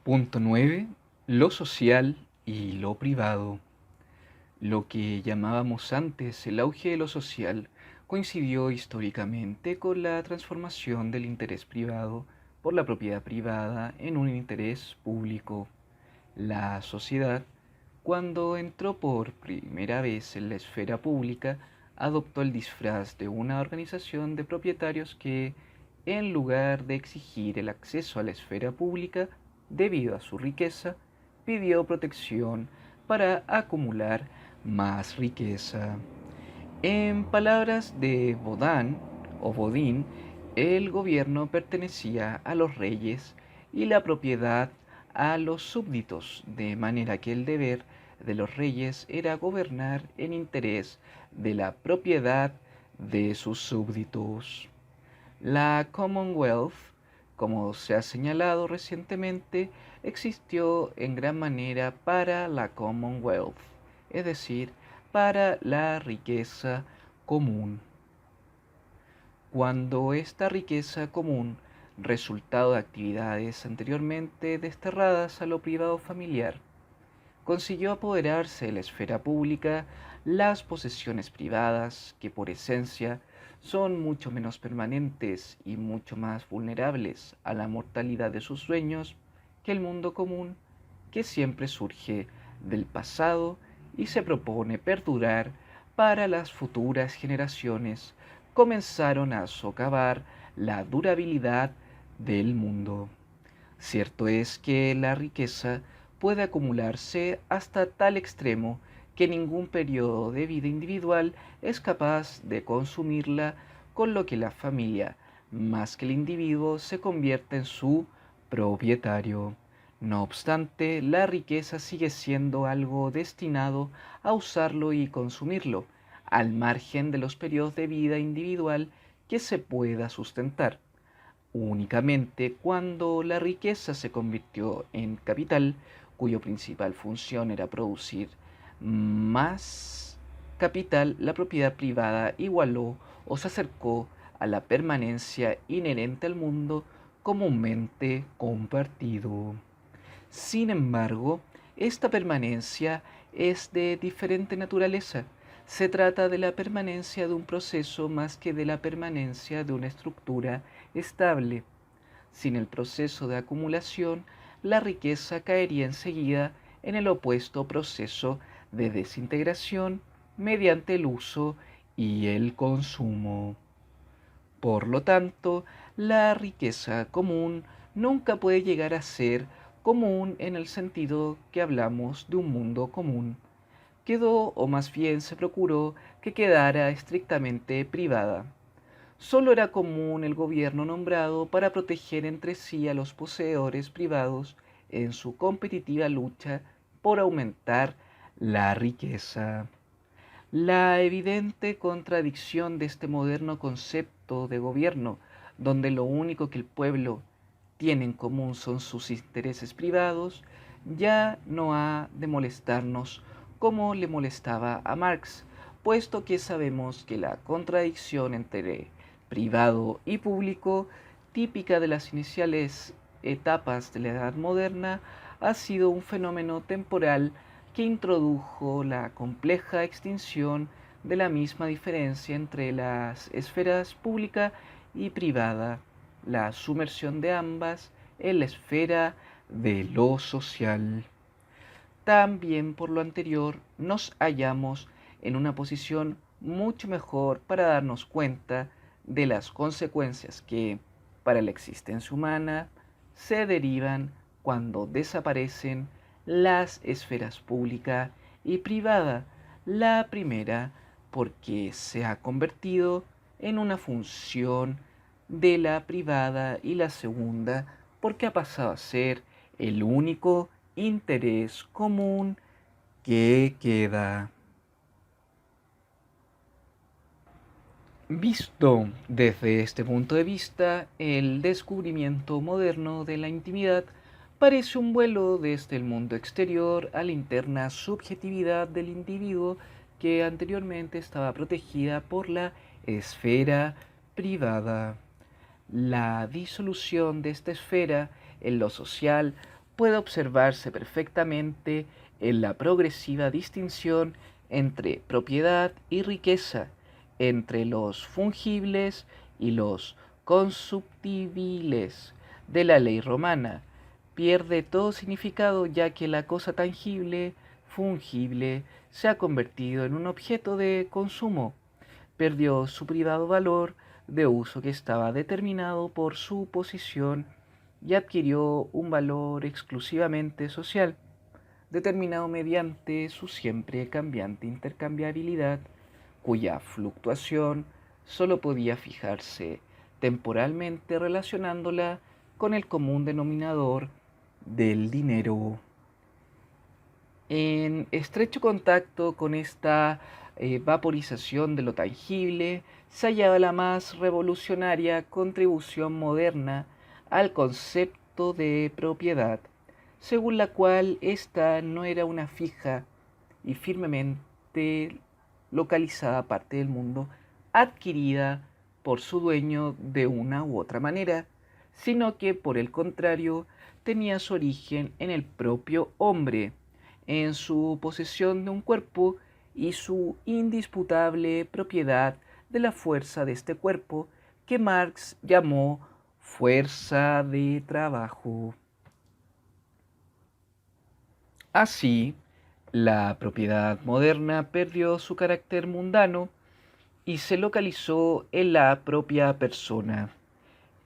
Punto 9. Lo social y lo privado. Lo que llamábamos antes el auge de lo social coincidió históricamente con la transformación del interés privado por la propiedad privada en un interés público. La sociedad, cuando entró por primera vez en la esfera pública, adoptó el disfraz de una organización de propietarios que, en lugar de exigir el acceso a la esfera pública debido a su riqueza, pidió protección para acumular más riqueza. En palabras de Baudin o Bodin, el gobierno pertenecía a los reyes y la propiedad a los súbditos, de manera que el deber de los reyes era gobernar en interés de la propiedad de sus súbditos. La Commonwealth, como se ha señalado recientemente, existió en gran manera para la Commonwealth, es decir, para la riqueza común. Cuando esta riqueza común, resultado de actividades anteriormente desterradas a lo privado familiar, consiguió apoderarse de la esfera pública, las posesiones privadas, que por esencia son mucho menos permanentes y mucho más vulnerables a la mortalidad de sus dueños que el mundo común, que siempre surge del pasado y se propone perdurar para las futuras generaciones, comenzaron a socavar la durabilidad del mundo. Cierto es que la riqueza puede acumularse hasta tal extremo que ningún periodo de vida individual es capaz de consumirla, con lo que la familia, más que el individuo, se convierte en su propietario. No obstante, la riqueza sigue siendo algo destinado a usarlo y consumirlo, al margen de los periodos de vida individual que se pueda sustentar. Únicamente cuando la riqueza se convirtió en capital, cuya principal función era producir más capital, la propiedad privada igualó o se acercó a la permanencia inherente al mundo comúnmente compartido. Sin embargo, esta permanencia es de diferente naturaleza. Se trata de la permanencia de un proceso más que de la permanencia de una estructura estable. Sin el proceso de acumulación, la riqueza caería enseguida en el opuesto proceso de desintegración mediante el uso y el consumo. Por lo tanto, la riqueza común nunca puede llegar a ser común en el sentido que hablamos de un mundo común. Quedó, o más bien se procuró, que quedara estrictamente privada. Solo era común el gobierno nombrado para proteger entre sí a los poseedores privados en su competitiva lucha por aumentar la riqueza. La evidente contradicción de este moderno concepto de gobierno, donde lo único que el pueblo tiene en común son sus intereses privados, ya no ha de molestarnos como le molestaba a Marx, puesto que sabemos que la contradicción entre privado y público, típica de las iniciales etapas de la Edad Moderna, ha sido un fenómeno temporal que introdujo la compleja extinción de la misma diferencia entre las esferas pública y privada, la sumersión de ambas en la esfera de lo social. También por lo anterior nos hallamos en una posición mucho mejor para darnos cuenta de las consecuencias que, para la existencia humana, se derivan cuando desaparecen las esferas pública y privada. La primera porque se ha convertido en una función de la privada y la segunda porque ha pasado a ser el único interés común que queda. Visto desde este punto de vista, el descubrimiento moderno de la intimidad parece un vuelo desde el mundo exterior a la interna subjetividad del individuo que anteriormente estaba protegida por la esfera privada. La disolución de esta esfera en lo social puede observarse perfectamente en la progresiva distinción entre propiedad y riqueza, entre los fungibles y los consubtibles de la ley romana. Pierde todo significado ya que la cosa tangible, fungible, se ha convertido en un objeto de consumo. Perdió su privado valor de uso que estaba determinado por su posición y adquirió un valor exclusivamente social, determinado mediante su siempre cambiante intercambiabilidad, cuya fluctuación sólo podía fijarse temporalmente relacionándola con el común denominador del dinero. En estrecho contacto con esta vaporización de lo tangible se hallaba la más revolucionaria contribución moderna al concepto de propiedad, según la cual ésta no era una fija y firmemente localizada parte del mundo adquirida por su dueño de una u otra manera, sino que por el contrario tenía su origen en el propio hombre, en su posesión de un cuerpo y su indisputable propiedad de la fuerza de este cuerpo que Marx llamó fuerza de trabajo. Así, la propiedad moderna perdió su carácter mundano y se localizó en la propia persona,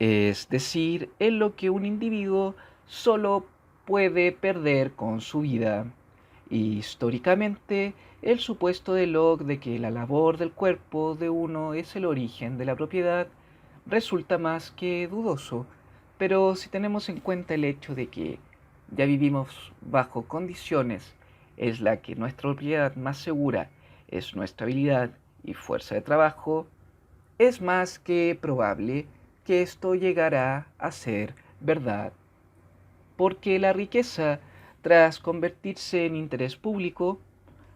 es decir, en lo que un individuo solo puede perder con su vida. Históricamente, el supuesto de Locke de que la labor del cuerpo de uno es el origen de la propiedad resulta más que dudoso, pero si tenemos en cuenta el hecho de que ya vivimos bajo condiciones en la que nuestra propiedad más segura es nuestra habilidad y fuerza de trabajo, es más que probable que esto llegará a ser verdad, porque la riqueza, tras convertirse en interés público,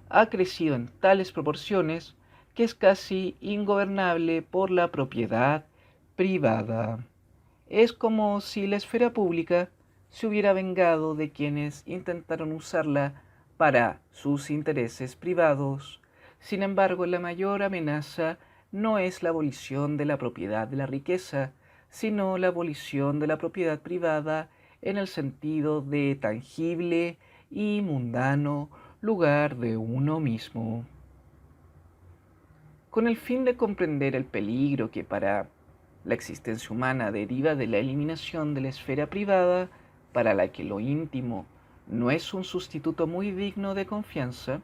ha crecido en tales proporciones que es casi ingobernable por la propiedad privada. Es como si la esfera pública se hubiera vengado de quienes intentaron usarla para sus intereses privados. Sin embargo, la mayor amenaza no es la abolición de la propiedad de la riqueza, sino la abolición de la propiedad privada en el sentido de tangible y mundano lugar de uno mismo. Con el fin de comprender el peligro que para la existencia humana deriva de la eliminación de la esfera privada, para la que lo íntimo no es un sustituto muy digno de confianza,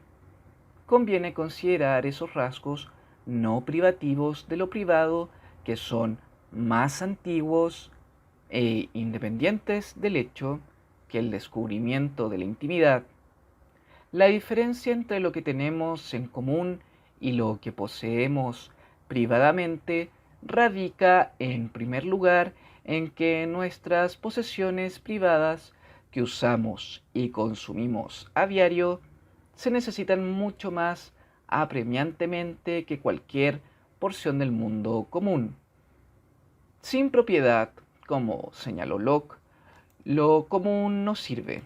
conviene considerar esos rasgos no privativos de lo privado que son más antiguos e independientes del hecho que el descubrimiento de la intimidad. La diferencia entre lo que tenemos en común y lo que poseemos privadamente radica, en primer lugar, en que nuestras posesiones privadas que usamos y consumimos a diario se necesitan mucho más apremiantemente que cualquier porción del mundo común. Sin propiedad, como señaló Locke, lo común no sirve.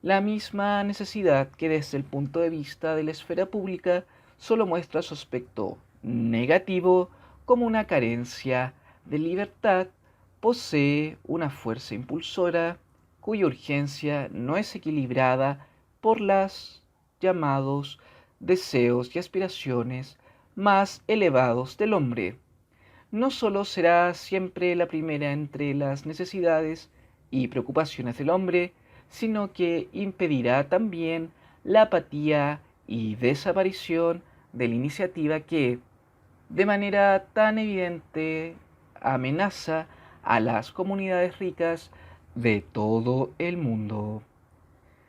La misma necesidad que desde el punto de vista de la esfera pública solo muestra su aspecto negativo como una carencia de libertad, posee una fuerza impulsora cuya urgencia no es equilibrada por los llamados deseos y aspiraciones más elevados del hombre. No solo será siempre la primera entre las necesidades y preocupaciones del hombre, sino que impedirá también la apatía y desaparición de la iniciativa que, de manera tan evidente, amenaza a las comunidades ricas de todo el mundo.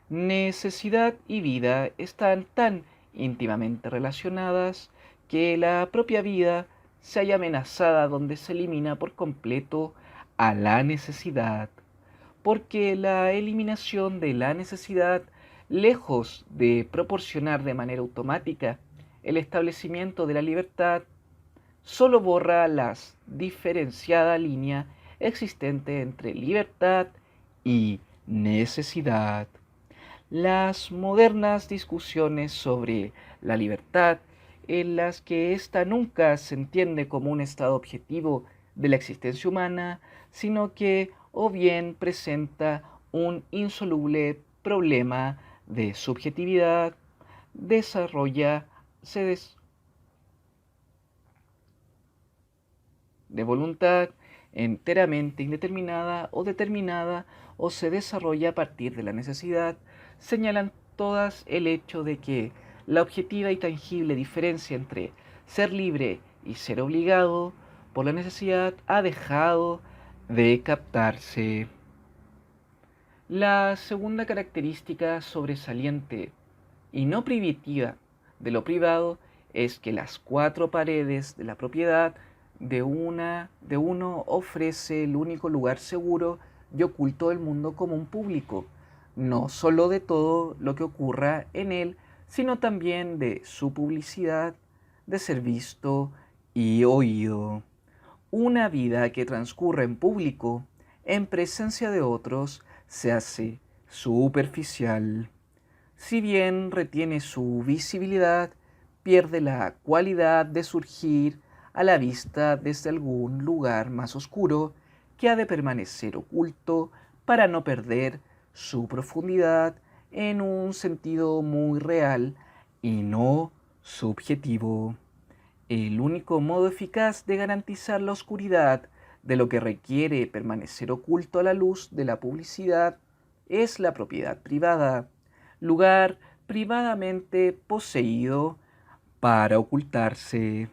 Necesidad y vida están tan íntimamente relacionadas que la propia vida se halla amenazada donde se elimina por completo a la necesidad, porque la eliminación de la necesidad, lejos de proporcionar de manera automática el establecimiento de la libertad, solo borra la diferenciada línea existente entre libertad y necesidad. Las modernas discusiones sobre la libertad, en las que ésta nunca se entiende como un estado objetivo de la existencia humana, sino que o bien presenta un insoluble problema de subjetividad, desarrolla, se des- de voluntad enteramente indeterminada o determinada o se desarrolla a partir de la necesidad, señalan todas el hecho de que la objetiva y tangible diferencia entre ser libre y ser obligado por la necesidad ha dejado de captarse. La segunda característica sobresaliente y no privativa de lo privado es que las cuatro paredes de la propiedad de uno ofrece el único lugar seguro y oculto del mundo común público, no sólo de todo lo que ocurra en él, sino también de su publicidad, de ser visto y oído. Una vida que transcurre en público, en presencia de otros, se hace superficial. Si bien retiene su visibilidad, pierde la cualidad de surgir a la vista desde algún lugar más oscuro que ha de permanecer oculto para no perder su profundidad en un sentido muy real y no subjetivo. El único modo eficaz de garantizar la oscuridad de lo que requiere permanecer oculto a la luz de la publicidad es la propiedad privada, lugar privadamente poseído para ocultarse.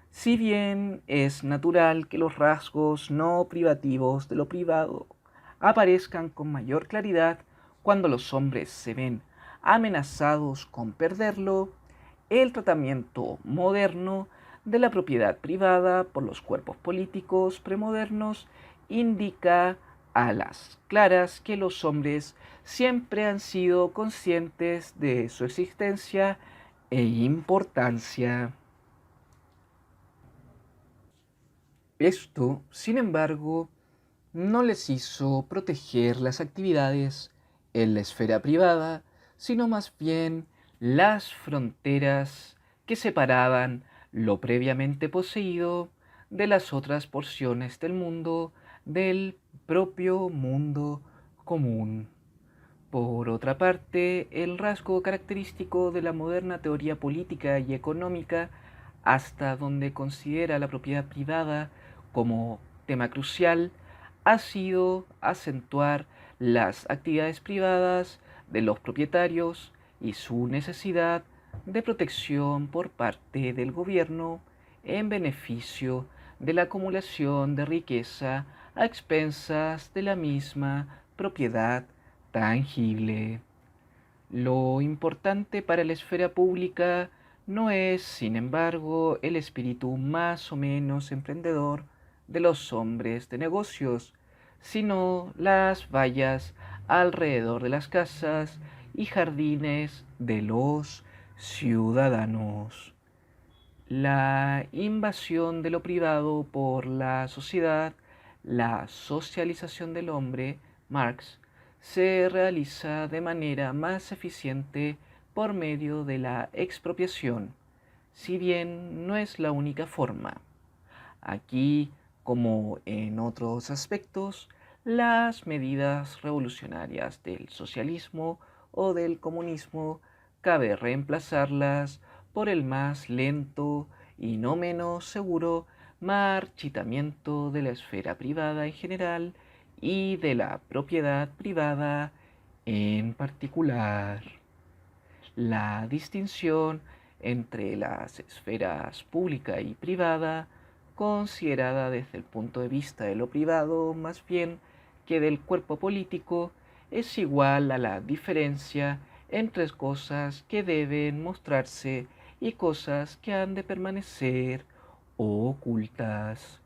Si bien es natural que los rasgos no privativos de lo privado aparezcan con mayor claridad cuando los hombres se ven amenazados con perderlo, el tratamiento moderno de la propiedad privada por los cuerpos políticos premodernos indica a las claras que los hombres siempre han sido conscientes de su existencia e importancia. Esto, sin embargo, no les hizo proteger las actividades en la esfera privada, sino más bien las fronteras que separaban lo previamente poseído de las otras porciones del mundo, del propio mundo común. Por otra parte, el rasgo característico de la moderna teoría política y económica, hasta donde considera la propiedad privada como tema crucial, ha sido acentuar las actividades privadas de los propietarios y su necesidad de protección por parte del gobierno en beneficio de la acumulación de riqueza a expensas de la misma propiedad tangible. Lo importante para la esfera pública no es, sin embargo, el espíritu más o menos emprendedor de los hombres de negocios, sino las vallas alrededor de las casas y jardines de los ciudadanos. La invasión de lo privado por la sociedad, la socialización del hombre, Marx, se realiza de manera más eficiente por medio de la expropiación, si bien no es la única forma. Aquí, como en otros aspectos, las medidas revolucionarias del socialismo o del comunismo cabe reemplazarlas por el más lento y no menos seguro marchitamiento de la esfera privada en general y de la propiedad privada en particular. La distinción entre las esferas pública y privada, considerada desde el punto de vista de lo privado más bien que del cuerpo político, es igual a la diferencia entre cosas que deben mostrarse y cosas que han de permanecer ocultas.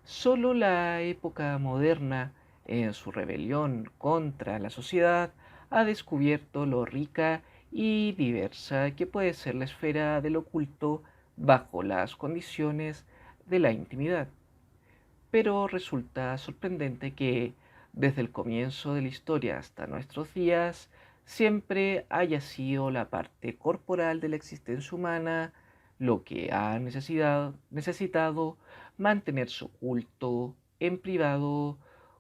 Solo la época moderna, en su rebelión contra la sociedad, ha descubierto lo rica y diversa que puede ser la esfera del oculto bajo las condiciones de la intimidad. Pero resulta sorprendente que, desde el comienzo de la historia hasta nuestros días, siempre haya sido la parte corporal de la existencia humana lo que ha necesitado mantenerse oculto, en privado,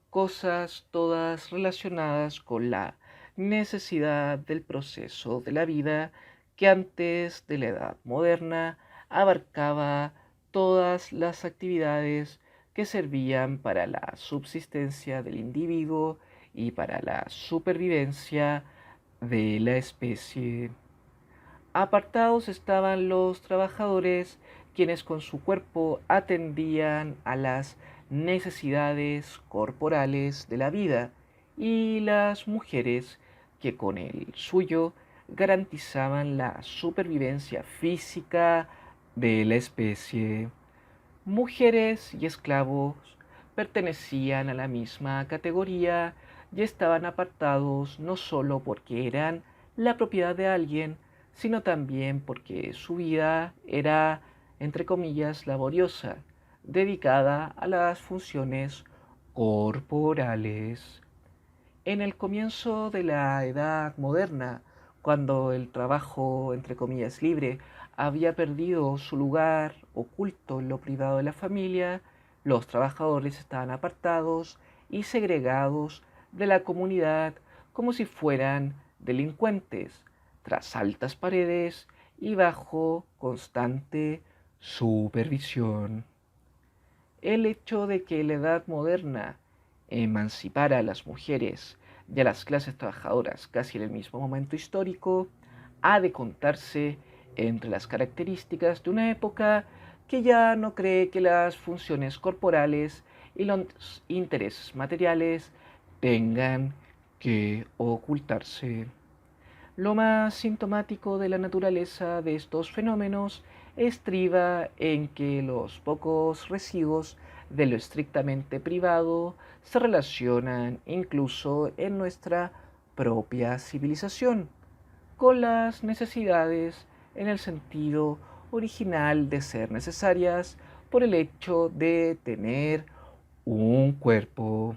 cosas todas relacionadas con la necesidad del proceso de la vida que antes de la edad moderna abarcaba todas las actividades que servían para la subsistencia del individuo y para la supervivencia de la especie. Apartados estaban los trabajadores, quienes con su cuerpo atendían a las necesidades corporales de la vida, y las mujeres, que con el suyo garantizaban la supervivencia física de la especie. Mujeres y esclavos pertenecían a la misma categoría y estaban apartados no solo porque eran la propiedad de alguien, sino también porque su vida era, entre comillas, laboriosa, dedicada a las funciones corporales. En el comienzo de la Edad Moderna, cuando el trabajo, entre comillas, libre, había perdido su lugar oculto en lo privado de la familia, los trabajadores estaban apartados y segregados de la comunidad como si fueran delincuentes, tras altas paredes y bajo constante supervisión. El hecho de que la Edad Moderna emancipara a las mujeres y a las clases trabajadoras casi en el mismo momento histórico ha de contarse entre las características de una época que ya no cree que las funciones corporales y los intereses materiales tengan que ocultarse. Lo más sintomático de la naturaleza de estos fenómenos estriba en que los pocos residuos de lo estrictamente privado se relacionan incluso en nuestra propia civilización con las necesidades en el sentido original de ser necesarias por el hecho de tener un cuerpo.